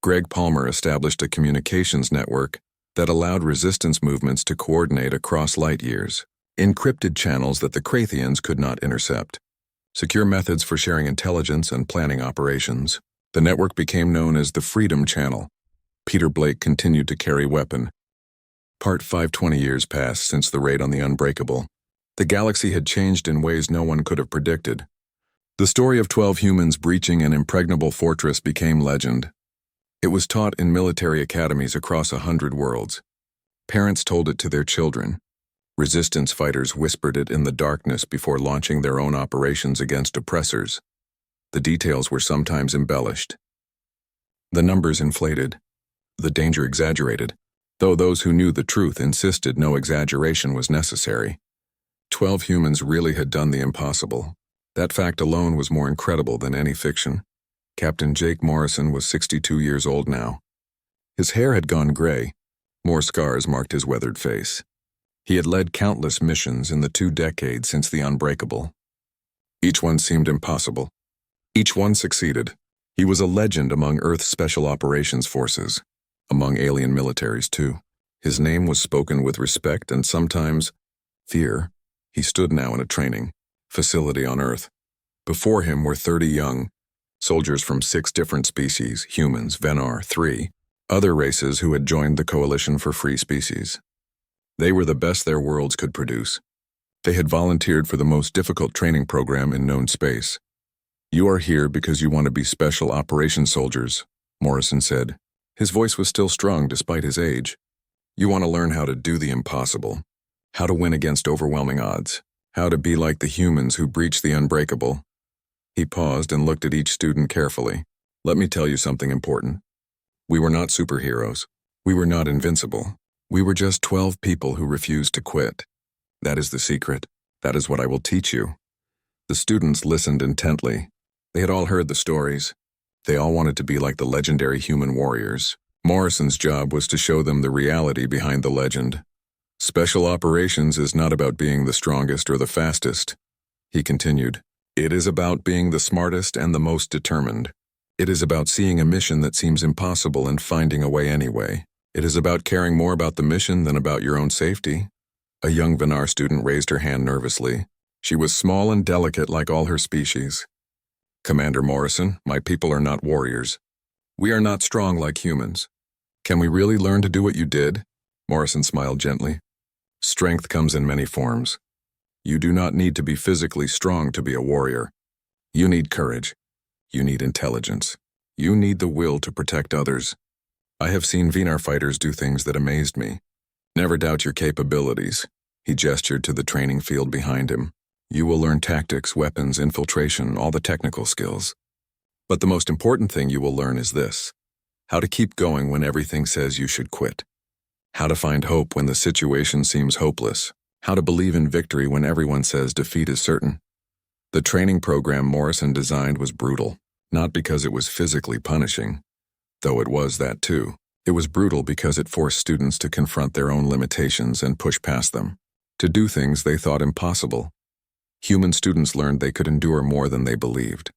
Greg Palmer established a communications network that allowed resistance movements to coordinate across light years, encrypted channels that the Krathians could not intercept, secure methods for sharing intelligence and planning operations. The network became known as the Freedom Channel. Peter Blake continued to carry weapon. Part 5. 20 years passed since the raid on the Unbreakable. The galaxy had changed in ways no one could have predicted. The story of 12 humans breaching an impregnable fortress became legend. It was taught in military academies across 100 worlds. Parents told it to their children. Resistance fighters whispered it in the darkness before launching their own operations against oppressors. The details were sometimes embellished. The numbers inflated. The danger exaggerated, though those who knew the truth insisted no exaggeration was necessary. 12 humans really had done the impossible. That fact alone was more incredible than any fiction. Captain Jake Morrison was 62 years old now. His hair had gone gray. More scars marked his weathered face. He had led countless missions in the 2 decades since the Unbreakable. Each one seemed impossible. Each one succeeded. He was a legend among Earth's Special Operations Forces, among alien militaries too. His name was spoken with respect and sometimes fear. He stood now in a training facility on Earth. Before him were 30 young soldiers from 6 different species: humans, Venar, 3, other races who had joined the Coalition for Free Species. They were the best their worlds could produce. They had volunteered for the most difficult training program in known space. "You are here because you want to be special operations soldiers," Morrison said. His voice was still strong despite his age. "You want to learn how to do the impossible, how to win against overwhelming odds, how to be like the humans who breached the Unbreakable." He paused and looked at each student carefully. "Let me tell you something important. We were not superheroes. We were not invincible. We were just 12 people who refused to quit. That is the secret. That is what I will teach you." The students listened intently. They had all heard the stories. They all wanted to be like the legendary human warriors. Morrison's job was to show them the reality behind the legend. "Special operations is not about being the strongest or the fastest," he continued. "It is about being the smartest and the most determined. It is about seeing a mission that seems impossible and finding a way anyway. It is about caring more about the mission than about your own safety. A young Vinar student raised her hand nervously. She was small and delicate like all her species. Commander Morrison, my people are not warriors. We are not strong like humans. Can we really learn to do what you did? Morrison smiled gently. Strength comes in many forms. You do not need to be physically strong to be a warrior. You need courage. You need intelligence. You need the will to protect others. I have seen Vinar fighters do things that amazed me. Never doubt your capabilities. He gestured to the training field behind him. You will learn tactics, weapons, infiltration, all the technical skills. But the most important thing you will learn is this: how to keep going when everything says you should quit. How to find hope when the situation seems hopeless. How to believe in victory when everyone says defeat is certain. The training program Morrison designed was brutal, not because it was physically punishing, though it was that too. It was brutal because it forced students to confront their own limitations and push past them, to do things they thought impossible. Human students learned they could endure more than they believed.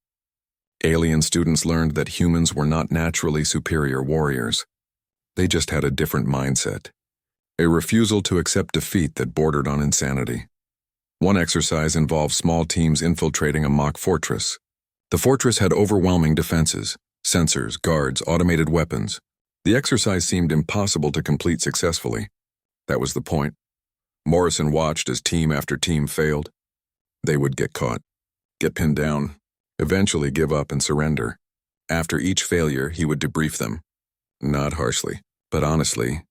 Alien students learned that humans were not naturally superior warriors. They just had a different mindset, a refusal to accept defeat that bordered on insanity. One exercise involved small teams infiltrating a mock fortress. The fortress had overwhelming defenses, sensors, guards, automated weapons. The exercise seemed impossible to complete successfully. That was the point. Morrison watched as team after team failed. They would get caught, get pinned down, eventually give up and surrender. After each failure, he would debrief them. Not harshly, but honestly.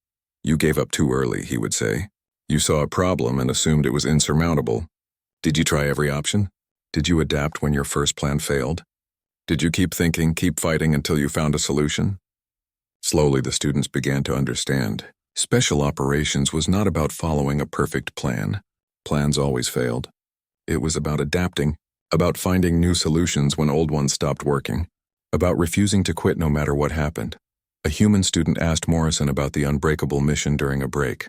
You gave up too early, he would say. You saw a problem and assumed it was insurmountable. Did you try every option? Did you adapt when your first plan failed? Did you keep thinking, keep fighting until you found a solution? Slowly, the students began to understand. Special operations was not about following a perfect plan. Plans always failed. It was about adapting, about finding new solutions when old ones stopped working, about refusing to quit no matter what happened. A human student asked Morrison about the unbreakable mission during a break.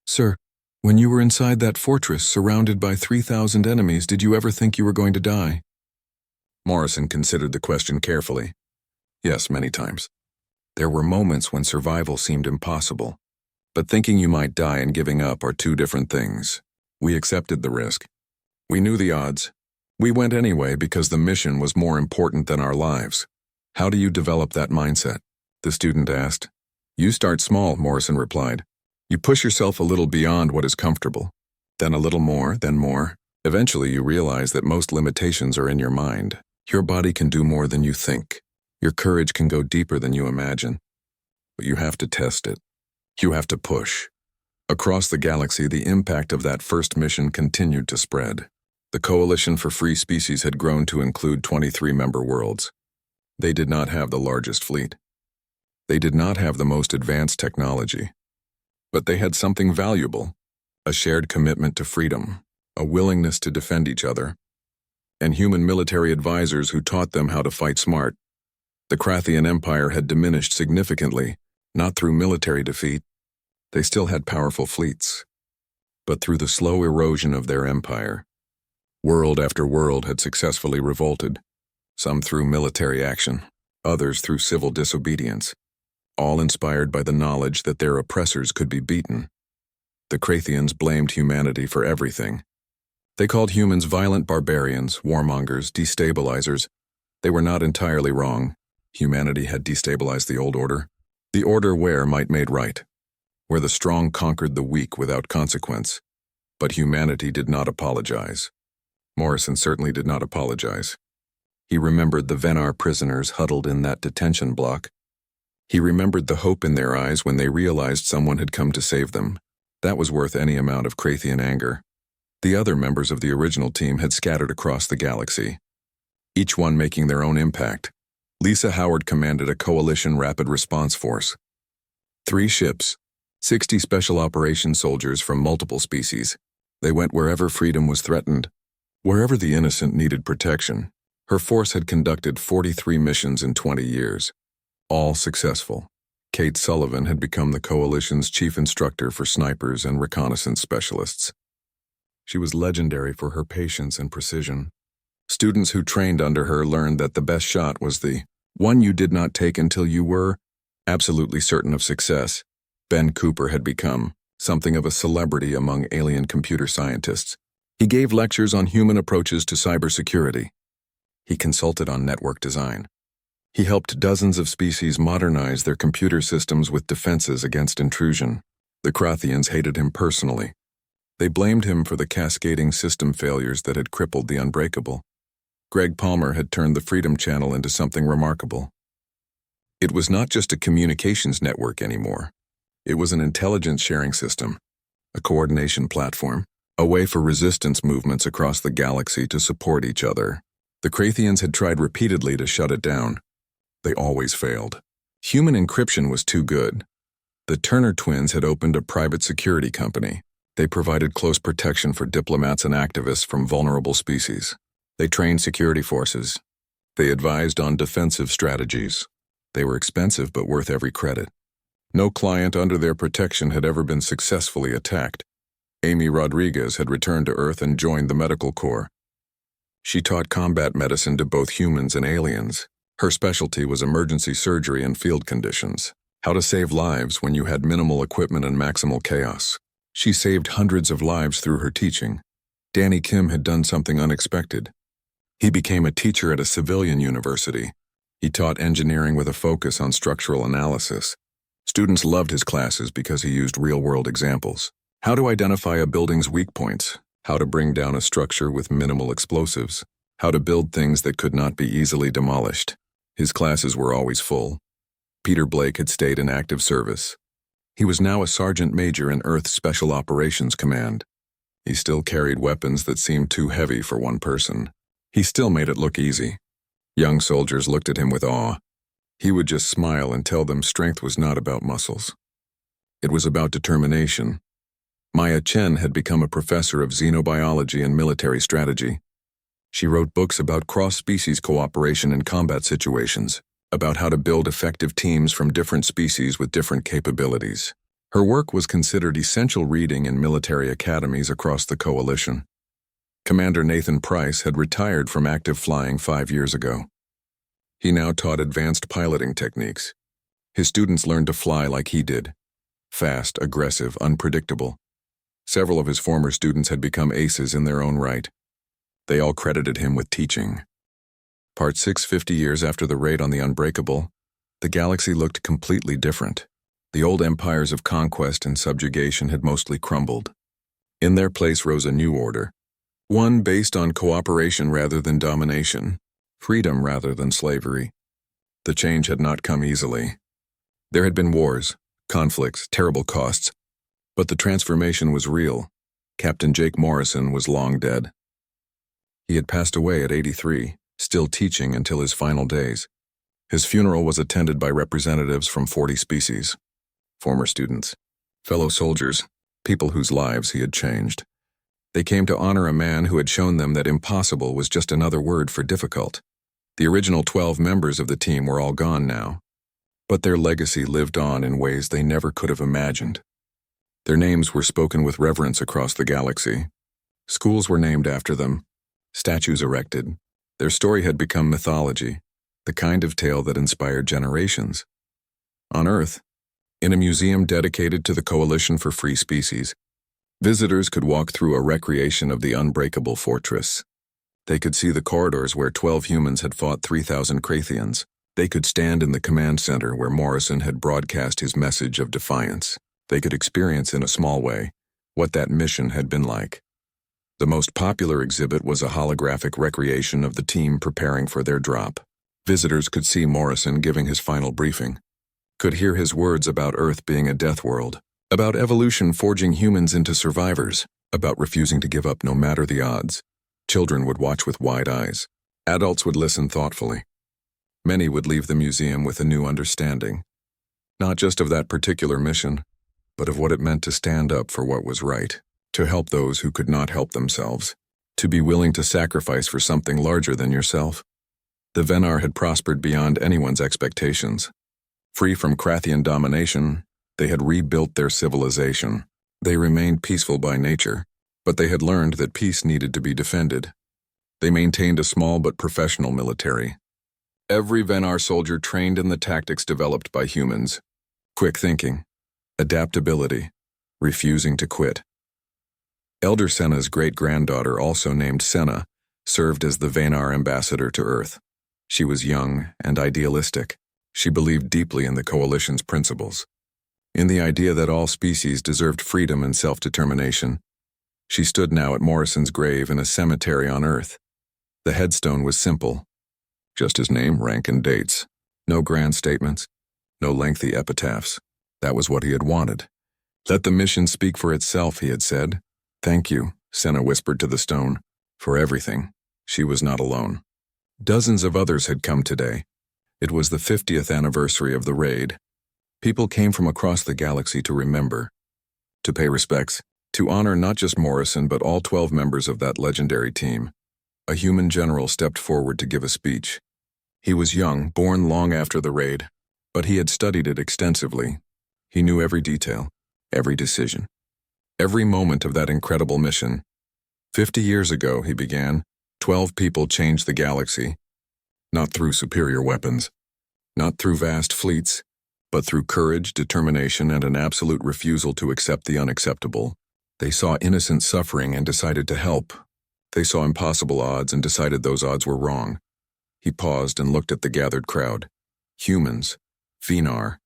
Sir, when you were inside that fortress surrounded by 3,000 enemies, did you ever think you were going to die? Morrison considered the question carefully. Yes, many times. There were moments when survival seemed impossible. But thinking you might die and giving up are two different things. We accepted the risk. We knew the odds. We went anyway because the mission was more important than our lives. How do you develop that mindset? The student asked. You start small, Morrison replied. You push yourself a little beyond what is comfortable. Then a little more, then more. Eventually you realize that most limitations are in your mind. Your body can do more than you think. Your courage can go deeper than you imagine. But you have to test it. You have to push. Across the galaxy, the impact of that first mission continued to spread. The Coalition for Free Species had grown to include 23 member worlds. They did not have the largest fleet. They did not have the most advanced technology. But they had something valuable, a shared commitment to freedom, a willingness to defend each other, and human military advisors who taught them how to fight smart. The Krathian Empire had diminished significantly, not through military defeat. They still had powerful fleets, but through the slow erosion of their empire. World after world had successfully revolted, some through military action, others through civil disobedience, all inspired by the knowledge that their oppressors could be beaten. The Krathians blamed humanity for everything. They called humans violent barbarians, warmongers, destabilizers. They were not entirely wrong. Humanity had destabilized the old order. The order where might made right, where the strong conquered the weak without consequence. But humanity did not apologize. Morrison certainly did not apologize. He remembered the Venar prisoners huddled in that detention block. He remembered the hope in their eyes when they realized someone had come to save them. That was worth any amount of Krathian anger. The other members of the original team had scattered across the galaxy, each one making their own impact. Lisa Howard commanded a coalition rapid response force. 3 ships, 60 special operations soldiers from multiple species. They went wherever freedom was threatened, wherever the innocent needed protection. Her force had conducted 43 missions in 20 years, all successful. Kate Sullivan had become the coalition's chief instructor for snipers and reconnaissance specialists. She was legendary for her patience and precision. Students who trained under her learned that the best shot was the One you did not take until you were absolutely certain of success. Ben Cooper had become something of a celebrity among alien computer scientists. He gave lectures on human approaches to cybersecurity. He consulted on network design. He helped dozens of species modernize their computer systems with defenses against intrusion. The Krathians hated him personally. They blamed him for the cascading system failures that had crippled the Unbreakable. Greg Palmer had turned the Freedom Channel into something remarkable. It was not just a communications network anymore. It was an intelligence sharing system, a coordination platform, a way for resistance movements across the galaxy to support each other. The Krathians had tried repeatedly to shut it down. They always failed. Human encryption was too good. The Turner twins had opened a private security company. They provided close protection for diplomats and activists from vulnerable species. They trained security forces. They advised on defensive strategies. They were expensive but worth every credit. No client under their protection had ever been successfully attacked. Amy Rodriguez had returned to Earth and joined the medical corps. She taught combat medicine to both humans and aliens. Her specialty was emergency surgery in field conditions, how to save lives when you had minimal equipment and maximal chaos. She saved hundreds of lives through her teaching. Danny Kim had done something unexpected. He became a teacher at a civilian university. He taught engineering with a focus on structural analysis. Students loved his classes because he used real-world examples. How to identify a building's weak points, how to bring down a structure with minimal explosives, how to build things that could not be easily demolished. His classes were always full. Peter Blake had stayed in active service. He was now a sergeant major in Earth's Special Operations Command. He still carried weapons that seemed too heavy for one person. He still made it look easy. Young soldiers looked at him with awe. He would just smile and tell them strength was not about muscles. It was about determination. Maya Chen had become a professor of xenobiology and military strategy. She wrote books about cross-species cooperation in combat situations, about how to build effective teams from different species with different capabilities. Her work was considered essential reading in military academies across the coalition. Commander Nathan Price had retired from active flying 5 years ago. He now taught advanced piloting techniques. His students learned to fly like he did. Fast, aggressive, unpredictable. Several of his former students had become aces in their own right. They all credited him with teaching. Part 6, 50 years after the raid on the Unbreakable, the galaxy looked completely different. The old empires of conquest and subjugation had mostly crumbled. In their place rose a new order. One based on cooperation rather than domination, freedom rather than slavery. The change had not come easily. There had been wars, conflicts, terrible costs, but the transformation was real. Captain Jake Morrison was long dead. He had passed away at 83, still teaching until his final days. His funeral was attended by representatives from 40 species, former students, fellow soldiers, people whose lives he had changed. They came to honor a man who had shown them that impossible was just another word for difficult. The original 12 members of the team were all gone now, but their legacy lived on in ways they never could have imagined. Their names were spoken with reverence across the galaxy. Schools were named after them, statues erected. Their story had become mythology, the kind of tale that inspired generations. On Earth, in a museum dedicated to the Coalition for Free Species, visitors could walk through a recreation of the Unbreakable Fortress. They could see the corridors where 12 humans had fought 3,000 Krathians. They could stand in the command center where Morrison had broadcast his message of defiance. They could experience in a small way what that mission had been like. The most popular exhibit was a holographic recreation of the team preparing for their drop. Visitors could see Morrison giving his final briefing, could hear his words about Earth being a death world, about evolution forging humans into survivors, about refusing to give up no matter the odds. Children would watch with wide eyes. Adults would listen thoughtfully. Many would leave the museum with a new understanding, not just of that particular mission, but of what it meant to stand up for what was right, to help those who could not help themselves, to be willing to sacrifice for something larger than yourself. The Venar had prospered beyond anyone's expectations. Free from Krathian domination, they had rebuilt their civilization. They remained peaceful by nature, but they had learned that peace needed to be defended. They maintained a small but professional military. Every Venar soldier trained in the tactics developed by humans. Quick thinking, adaptability, refusing to quit. Elder Senna's great-granddaughter, also named Senna, served as the Venar ambassador to Earth. She was young and idealistic. She believed deeply in the Coalition's principles, in the idea that all species deserved freedom and self-determination. She stood now at Morrison's grave in a cemetery on Earth. The headstone was simple, just his name, rank, and dates. No grand statements, no lengthy epitaphs. That was what he had wanted. Let the mission speak for itself, he had said. Thank you, Senna whispered to the stone, for everything. She was not alone. Dozens of others had come today. It was the 50th anniversary of the raid. People came from across the galaxy to remember, to pay respects, to honor not just Morrison but all 12 members of that legendary team. A human general stepped forward to give a speech. He was young, born long after the raid, but he had studied it extensively. He knew every detail, every decision, every moment of that incredible mission. 50 years ago, he began, 12 people changed the galaxy, not through superior weapons, not through vast fleets, but through courage, determination, and an absolute refusal to accept the unacceptable. They saw innocent suffering and decided to help. They saw impossible odds and decided those odds were wrong. He paused and looked at the gathered crowd. Humans, Venar,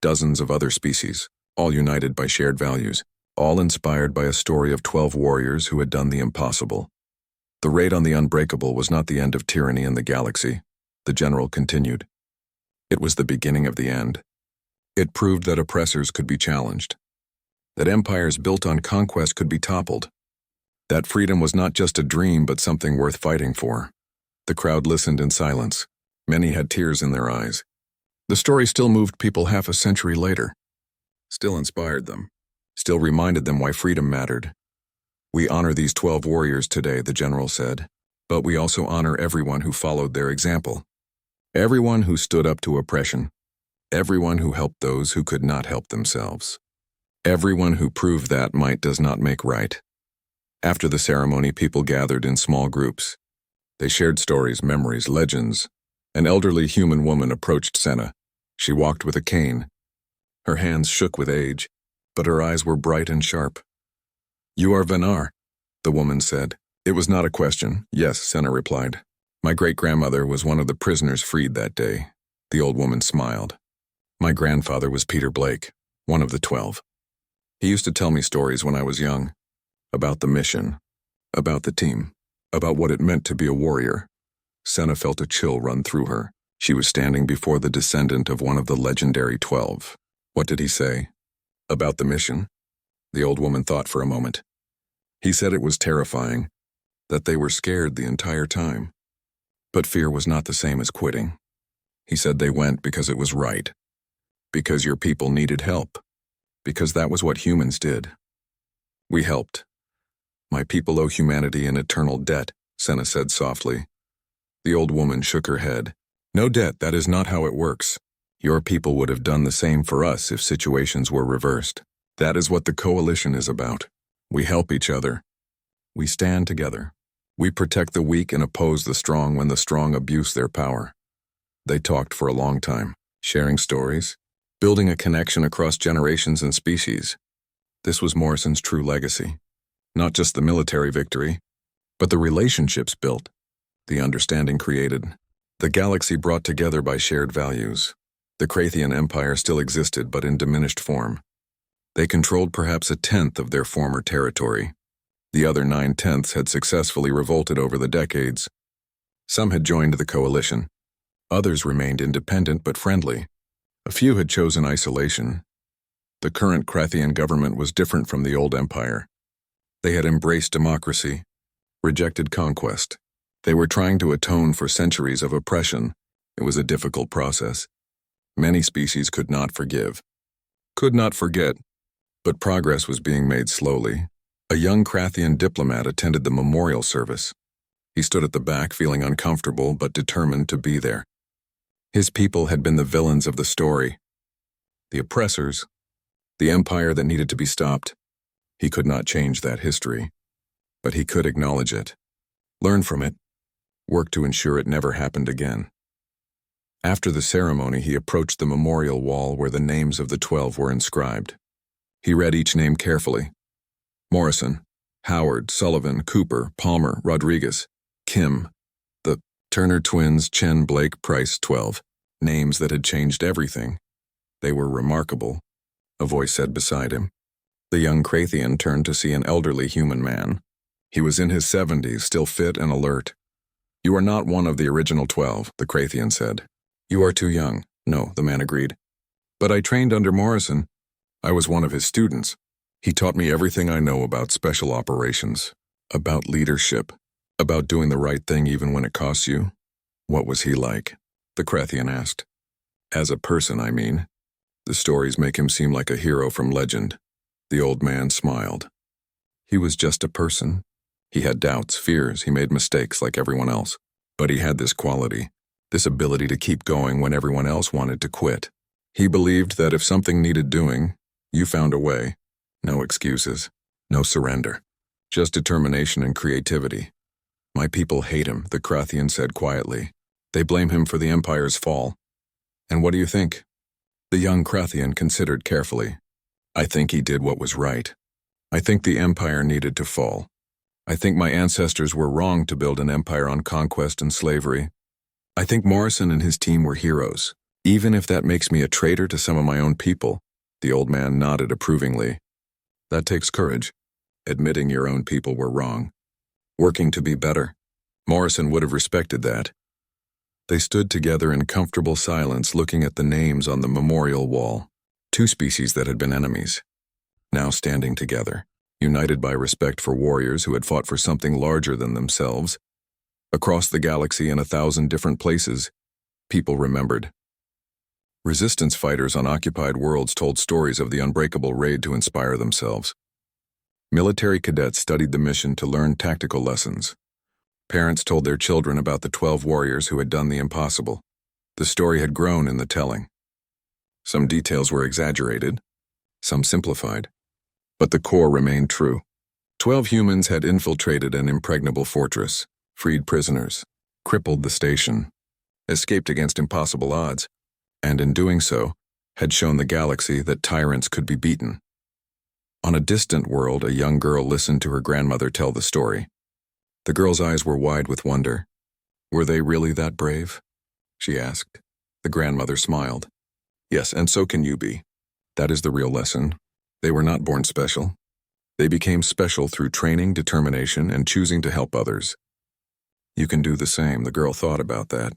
dozens of other species, all united by shared values, all inspired by a story of 12 warriors who had done the impossible. The raid on the Unbreakable was not the end of tyranny in the galaxy, the general continued. It was the beginning of the end. It proved that oppressors could be challenged, that empires built on conquest could be toppled, that freedom was not just a dream but something worth fighting for. The crowd listened in silence. Many had tears in their eyes. The story still moved people half a century later, still inspired them, still reminded them why freedom mattered. We honor these 12 warriors today, the general said, but we also honor everyone who followed their example. Everyone who stood up to oppression. Everyone who helped those who could not help themselves. Everyone who proved that might does not make right. After the ceremony, people gathered in small groups. They shared stories, memories, legends. An elderly human woman approached Senna. She walked with a cane. Her hands shook with age, but her eyes were bright and sharp. You are Venar, the woman said. It was not a question. Yes, Senna replied. My great-grandmother was one of the prisoners freed that day. The old woman smiled. My grandfather was Peter Blake, one of the 12. He used to tell me stories when I was young, about the mission, about the team, about what it meant to be a warrior. Senna felt a chill run through her. She was standing before the descendant of one of the legendary 12. What did he say? About the mission? The old woman thought for a moment. He said it was terrifying, that they were scared the entire time. But fear was not the same as quitting. He said they went because it was right, because your people needed help, because that was what humans did. We helped. My people owe humanity an eternal debt, Senna said softly. The old woman shook her head. No debt, that is not how it works. Your people would have done the same for us if situations were reversed. That is what the Coalition is about. We help each other. We stand together. We protect the weak and oppose the strong when the strong abuse their power. They talked for a long time, sharing stories, building a connection across generations and species. This was Morrison's true legacy. Not just the military victory, but the relationships built, the understanding created, the galaxy brought together by shared values. The Krathian Empire still existed, but in diminished form. They controlled perhaps a tenth of their former territory. The other 9/10 had successfully revolted over the decades. Some had joined the Coalition. Others remained independent but friendly. A few had chosen isolation. The current Krathian government was different from the old empire. They had embraced democracy, rejected conquest. They were trying to atone for centuries of oppression. It was a difficult process. Many species could not forgive, could not forget, but progress was being made slowly. A young Krathian diplomat attended the memorial service. He stood at the back feeling uncomfortable but determined to be there. His people had been the villains of the story, the oppressors, the empire that needed to be stopped. He could not change that history, but he could acknowledge it, learn from it, work to ensure it never happened again. After the ceremony, he approached the memorial wall where the names of the 12 were inscribed. He read each name carefully. Morrison, Howard, Sullivan, Cooper, Palmer, Rodriguez, Kim, the Turner twins, Chen, Blake, Price, 12. Names that had changed everything. They were remarkable, a voice said beside him. The young Krathian turned to see an elderly human man. He was in his 70s, still fit and alert. You are not one of the original 12, the Krathian said. You are too young. No, the man agreed. But I trained under Morrison. I was one of his students. He taught me everything I know about special operations, about leadership, about doing the right thing even when it costs you. What was he like? The Krathian asked. As a person, I mean. The stories make him seem like a hero from legend. The old man smiled. He was just a person. He had doubts, fears, he made mistakes like everyone else. But he had this quality, this ability to keep going when everyone else wanted to quit. He believed that if something needed doing, you found a way. No excuses, no surrender, just determination and creativity. My people hate him, the Krathian said quietly. They blame him for the Empire's fall. And what do you think? The young Krathian considered carefully. I think he did what was right. I think the Empire needed to fall. I think my ancestors were wrong to build an empire on conquest and slavery. I think Morrison and his team were heroes, even if that makes me a traitor to some of my own people. The old man nodded approvingly. That takes courage, admitting your own people were wrong. Working to be better. Morrison would have respected that. They stood together in comfortable silence looking at the names on the memorial wall. Two species that had been enemies, now standing together, united by respect for warriors who had fought for something larger than themselves. Across the galaxy in 1,000 different places, people remembered. Resistance fighters on occupied worlds told stories of the unbreakable raid to inspire themselves. Military cadets studied the mission to learn tactical lessons. Parents told their children about the 12 warriors who had done the impossible. The story had grown in the telling. Some details were exaggerated, some simplified, but the core remained true. 12 humans had infiltrated an impregnable fortress, freed prisoners, crippled the station, escaped against impossible odds, and in doing so, had shown the galaxy that tyrants could be beaten. On a distant world, a young girl listened to her grandmother tell the story. The girl's eyes were wide with wonder. Were they really that brave? She asked. The grandmother smiled. Yes, and so can you be. That is the real lesson. They were not born special. They became special through training, determination, and choosing to help others. You can do the same. The girl thought about that.